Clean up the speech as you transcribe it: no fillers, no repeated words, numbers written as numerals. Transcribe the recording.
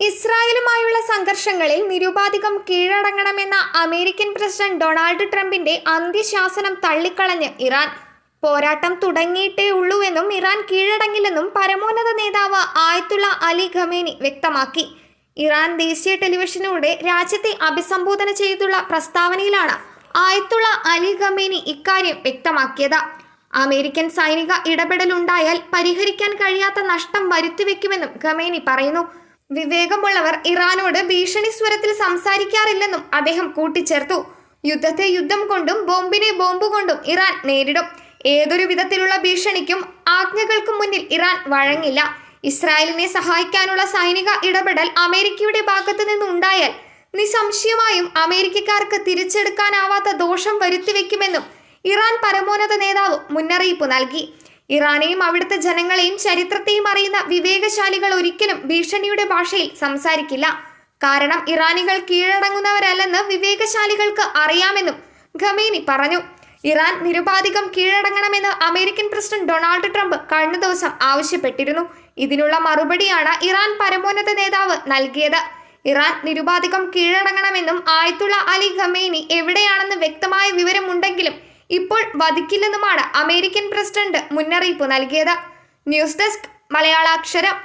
ഇസ്രായേലുമായുള്ള സംഘർഷങ്ങളിൽ നിരുപാധികം കീഴടങ്ങണമെന്ന American president Donald ട്രംപിന്റെ അന്ത്യശാസനം തള്ളിക്കളഞ്ഞ് Iran. പോരാട്ടം തുടങ്ങിയിട്ടേ ഉള്ളൂവെന്നും ഇറാൻ കീഴടങ്ങില്ലെന്നും പരമോന്നത നേതാവ് ആയത്തുള്ള അലി ഖമേനി വ്യക്തമാക്കി. ഇറാൻ ദേശീയ ടെലിവിഷനിലൂടെ രാജ്യത്തെ അഭിസംബോധന ചെയ്തുള്ള പ്രസ്താവനയിലാണ് ആയത്തുള്ള അലി ഖമേനി ഇക്കാര്യം വ്യക്തമാക്കിയത്. അമേരിക്കൻ സൈനിക ഇടപെടലുണ്ടായാൽ പരിഹരിക്കാൻ കഴിയാത്ത നഷ്ടം വരുത്തിവെക്കുമെന്നും ഖമേനി പറയുന്നു. വിവേകമുള്ളവർ ഇറാനോട് ഭീഷണി സ്വരത്തിൽ സംസാരിക്കാറില്ലെന്നും അദ്ദേഹം കൂട്ടിച്ചേർത്തു. യുദ്ധത്തെ യുദ്ധം കൊണ്ടും ബോംബിനെ ബോംബ് കൊണ്ടും ഇറാൻ നേരിടും. ഏതൊരു വിധത്തിലുള്ള ഭീഷണിക്കും ആജ്ഞകൾക്കും മുന്നിൽ ഇറാൻ വഴങ്ങില്ല. ഇസ്രായേലിനെ സഹായിക്കാനുള്ള സൈനിക ഇടപെടൽ അമേരിക്കയുടെ ഭാഗത്തു നിന്നുണ്ടായാൽ നിസ്സംശയമായും അമേരിക്കക്കാർക്ക് തിരിച്ചെടുക്കാനാവാത്ത ദോഷം വരുത്തിവെക്കുമെന്നും ഇറാൻ പരമോന്നത നേതാവ് മുന്നറിയിപ്പ് നൽകി. ഇറാനെയും അവിടുത്തെ ജനങ്ങളെയും ചരിത്രത്തെയും അറിയുന്ന വിവേകശാലികൾ ഒരിക്കലും ഭീഷണിയുടെ ഭാഷയിൽ സംസാരിക്കില്ല. കാരണം ഇറാനികൾ കീഴടങ്ങുന്നവരല്ലെന്ന് വിവേകശാലികൾക്ക് അറിയാമെന്നും ഖമേനി പറഞ്ഞു. ഇറാൻ നിരുപാധികം കീഴടങ്ങണമെന്ന് അമേരിക്കൻ പ്രസിഡന്റ് ഡൊണാൾഡ് ട്രംപ് കഴിഞ്ഞ ദിവസം ആവശ്യപ്പെട്ടിരുന്നു. ഇതിനുള്ള മറുപടിയാണ് ഇറാൻ പരമോന്നത നേതാവ് നൽകിയത്. ഇറാൻ നിരുപാധികം കീഴടങ്ങണമെന്നും ആയത്തുള്ള അലി ഖമേനി എവിടെയാണെന്ന് വ്യക്തമായ വിവരമുണ്ടെങ്കിലും ഇപ്പോൾ വധിക്കില്ലെന്നുമാണ് അമേരിക്കൻ പ്രസിഡന്റ് മുന്നറിയിപ്പ് നൽകിയത്. News desk മലയാളാക്ഷരം.